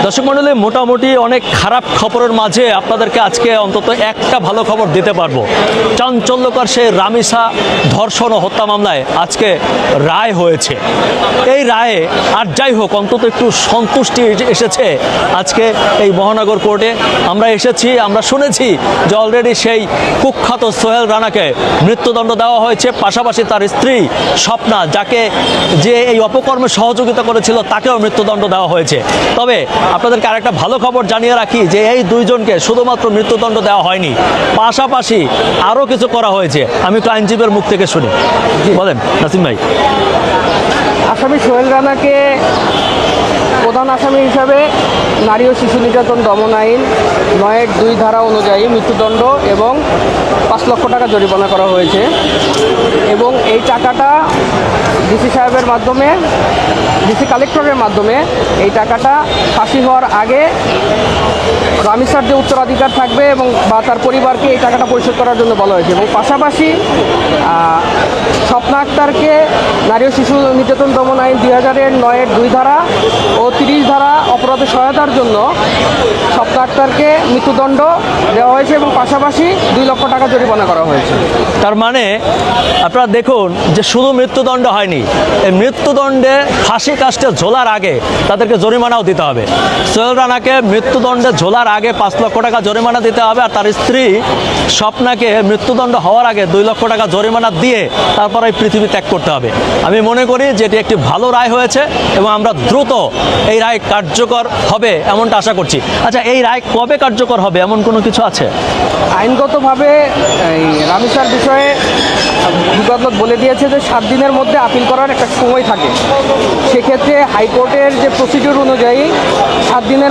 দর্শক মণ্ডলী, মোটামুটি অনেক খারাপ খবরের মাঝে আপনাদেরকে আজকে অন্তত একটা ভালো খবর দিতে পারবো। চাঞ্চল্যকর সেই রামিসা ধর্ষণ ও হত্যা মামলায় আজকে রায় হয়েছে। এই রায়ে আর যাই হোক অন্তত একটু সন্তুষ্টি এসেছে আজকে এই মহানগর কোর্টে। আমরা এসেছি, আমরা শুনেছি যে অলরেডি সেই কুখ্যাত সোহেল রানাকে মৃত্যুদণ্ড দেওয়া হয়েছে, পাশাপাশি তার স্ত্রী স্বপ্না, যাকে যে এই অপকর্মে সহযোগিতা করেছিল, তাকেও মৃত্যুদণ্ড দেওয়া হয়েছে। তবে আপনাদেরকে আরেকটা ভালো খবর জানিয়ে রাখি যে এই দুইজনকে শুধুমাত্র মৃত্যুদণ্ড দেওয়া হয়নি, পাশাপাশি আরও কিছু করা হয়েছে। আমি একটু আইনজীবীর মুখ থেকে শুনি, বলেন নাসিম ভাই। আসামি সোহেল রানাকে প্রধান আসামি হিসাবে নারী ও শিশু নির্যাতন দমন আইন ৯-২ ধারা অনুযায়ী মৃত্যুদণ্ড এবং ৫ লক্ষ টাকা জরিমানা করা হয়েছে। এবং এই টাকাটা ডিসি সাহেবের মাধ্যমে, ডিসি কালেক্টরের মাধ্যমে এই টাকাটা ফাঁসি হওয়ার আগে রামিসার যে উত্তরাধিকার থাকবে এবং বা তার পরিবারকে এই টাকাটা পরিশোধ করার জন্য বলা হয়েছে। এবং পাশাপাশি স্বপ্না আক্তারকে নারী ও শিশু নির্যাতন দমন আইন ২০০০-এর ৯-২ ধারা ও ৩০ ধারা অপরাধে সহায়তার জন্য স্বপ্না আক্তারকে মৃত্যুদণ্ড দেওয়া হয়েছে এবং পাশাপাশি ২ লক্ষ টাকা জরিমানা করা হয়েছে। তার মানে আপনারা দেখুন যে শুধু মৃত্যুদণ্ড হয়নি, এই মৃত্যুদণ্ডে ফাঁসি কাস্টে ঝোলার আগে তাদেরকে জরিমানাও দিতে হবে। সোহেল রানাকে মৃত্যুদণ্ডে ঝোলার আগে ৫ লক্ষ টাকা জরিমানা দিতে হবে, আর তার স্ত্রী স্বপ্নাকে মৃত্যুদণ্ড হওয়ার আগে ২ লক্ষ টাকা জরিমানা দিয়ে তারপর এই পৃথিবী ত্যাগ করতে হবে। আমি মনে করি যে এটি একটি ভালো রায় হয়েছে এবং আমরা দ্রুত এই রায় কার্যকর হবে এমনটা আশা করছি। আচ্ছা, এই রায় কবে কার্যকর হবে এমন কোনো কিছু আছে? আইনগতভাবে এই রামিসার বিষয়ে আদালত বলে দিয়েছে যে ৭ দিনের মধ্যে আপিল করার একটা সময় থাকে। সেক্ষেত্রে হাইকোর্টের যে প্রসিডিউর অনুযায়ী ৭ দিনের